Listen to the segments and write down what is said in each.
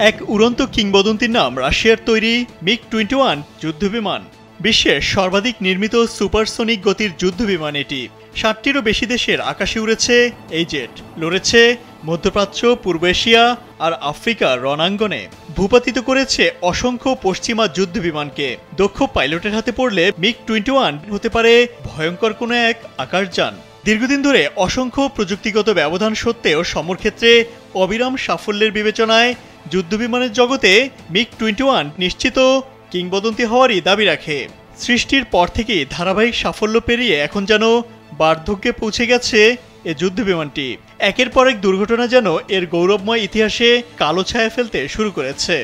এক উড়ন্ত কিংবদন্তির নাম রাশিয়ার তৈরি মিগ-21 যুদ্ধবিমান। বিশ্বের সর্বাধিক নির্মিত সুপারসনিক গতির যুদ্ধবিমান এটি। 60টিরও বেশি দেশের আকাশে উড়েছে এই জেট, লড়েছে মধ্যপ্রাচ্য, পূর্ব এশিয়া আর আফ্রিকার রণাঙ্গনে। ভূপাতিত করেছে অসংখ্য পশ্চিমা যুদ্ধবিমানকে। দক্ষ পাইলটের হাতে পড়লে মিগ-21 হতে পারে ভয়ঙ্কর কোনো এক আকাশযান। দীর্ঘদিন ধরে অসংখ্য প্রযুক্তিগত ব্যবধান সত্ত্বেও সমরক্ষেত্রে অবিরাম সাফল্যের বিবেচনায় যুদ্ধবিমানের জগতে মিগ-21 নিশ্চিত কিংবদন্তি হওয়ারই দাবি রাখে। সৃষ্টির পর থেকেই ধারাবাহিক সাফল্য পেরিয়ে এখন যেন বার্ধক্যে পৌঁছে গেছে এ যুদ্ধবিমানটি। একের পর এক দুর্ঘটনা যেন এর গৌরবময় ইতিহাসে কালো ছায়া ফেলতে শুরু করেছে।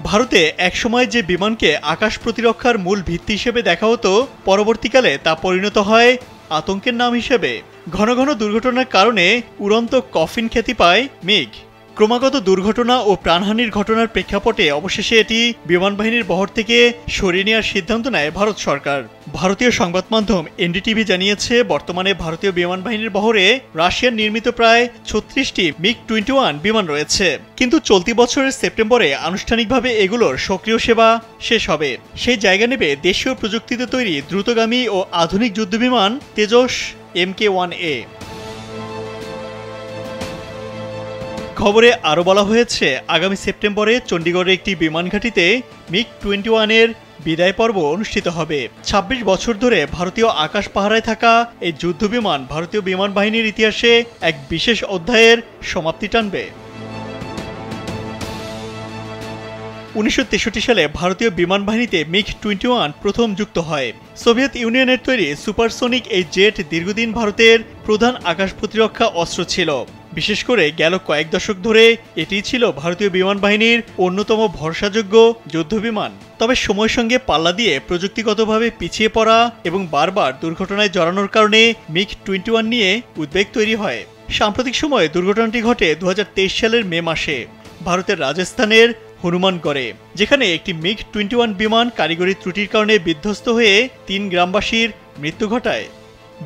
ভারতে একসময় যে বিমানকে আকাশ প্রতিরক্ষার মূল ভিত্তি হিসেবে দেখা হতো, পরবর্তীকালে তা পরিণত হয় আতঙ্কের নাম হিসেবে। ঘন ঘন দুর্ঘটনার কারণে উড়ন্ত কফিন খ্যাতি পায় মিগ। ক্রমাগত দুর্ঘটনা ও প্রাণহানির ঘটনার প্রেক্ষাপটে অবশেষে এটি বিমান বাহিনীর বহর থেকে সরিয়ে নেওয়ার সিদ্ধান্ত নেয় ভারত সরকার। ভারতীয় সংবাদ মাধ্যম এনডিটিভি জানিয়েছে, বর্তমানে ভারতীয় বিমান বাহিনীর বহরে রাশিয়ার নির্মিত প্রায় 36টি মিগ-21 বিমান রয়েছে। কিন্তু চলতি বছরের সেপ্টেম্বরে আনুষ্ঠানিকভাবে এগুলোর সক্রিয় সেবা শেষ হবে। সেই জায়গা নেবে দেশীয় প্রযুক্তিতে তৈরি দ্রুতগামী ও আধুনিক যুদ্ধবিমান তেজস MK-1A। খবরে আরও বলা হয়েছে, আগামী সেপ্টেম্বরে চণ্ডীগড়ের একটি বিমান ঘাঁটিতে মিগ-21 এর বিদায় পর্ব অনুষ্ঠিত হবে। ২৬ বছর ধরে ভারতীয় আকাশ পাহারায় থাকা এই যুদ্ধবিমান ভারতীয় বিমান বাহিনীর ইতিহাসে এক বিশেষ অধ্যায়ের সমাপ্তি টানবে। ১৯৬৩ সালে ভারতীয় বিমান বাহিনীতে মিগ-21 প্রথম যুক্ত হয়। সোভিয়েত ইউনিয়নের তৈরি সুপারসনিক এই জেট দীর্ঘদিন ভারতের প্রধান আকাশ প্রতিরক্ষা অস্ত্র ছিল। বিশেষ করে গেল কয়েক দশক ধরে এটিই ছিল ভারতীয় বিমান বাহিনীর অন্যতম ভরসাযোগ্য যুদ্ধবিমান। তবে সময়ের সঙ্গে পাল্লা দিয়ে প্রযুক্তিগতভাবে পিছিয়ে পড়া এবং বারবার দুর্ঘটনায় জড়ানোর কারণে মিগ-21 নিয়ে উদ্বেগ তৈরি হয়। সাম্প্রতিক সময়ে দুর্ঘটনাটি ঘটে ২০২৩ সালের মে মাসে ভারতের রাজস্থানের হনুমানগড়ে, যেখানে একটি মিগ-21 বিমান কারিগরি ত্রুটির কারণে বিধ্বস্ত হয়ে ৩ গ্রামবাসীর মৃত্যু ঘটায়।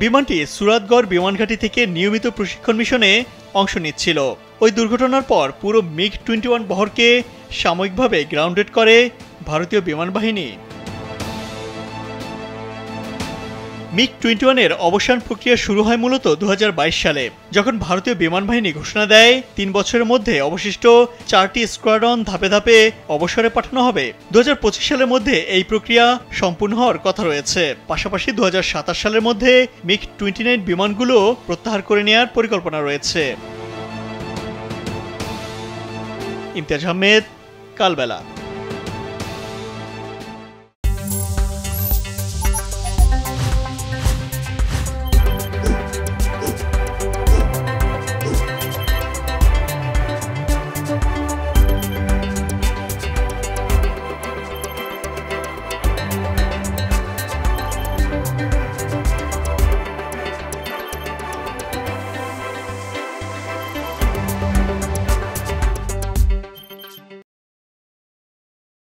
বিমানটি সুরাতগড় বিমানঘাঁটি থেকে নিয়মিত প্রশিক্ষণ মিশনে অংশ নিচ্ছিল। ওই দুর্ঘটনার পর পুরো মিগ-21 বহরকে সাময়িকভাবে গ্রাউন্ডেড করে ভারতীয় বিমান বাহিনী। মিগ-21 এর অবসান প্রক্রিয়া শুরু হয় মূলত ২০২২ সালে, যখন ভারতীয় বিমান বাহিনী ঘোষণা দেয় ৩ বছরের মধ্যে অবশিষ্ট ৪টি স্কোয়াড্রন ধাপে ধাপে অবসরে পাঠানো হবে। ২০২৫ সালের মধ্যে এই প্রক্রিয়া সম্পূর্ণ হওয়ার কথা রয়েছে। পাশাপাশি ২০২৭ সালের মধ্যে মিগ-29 বিমানগুলো প্রত্যাহার করে নেওয়ার পরিকল্পনা রয়েছে। ইমতিয়াজ আহমেদ, কালবেলা।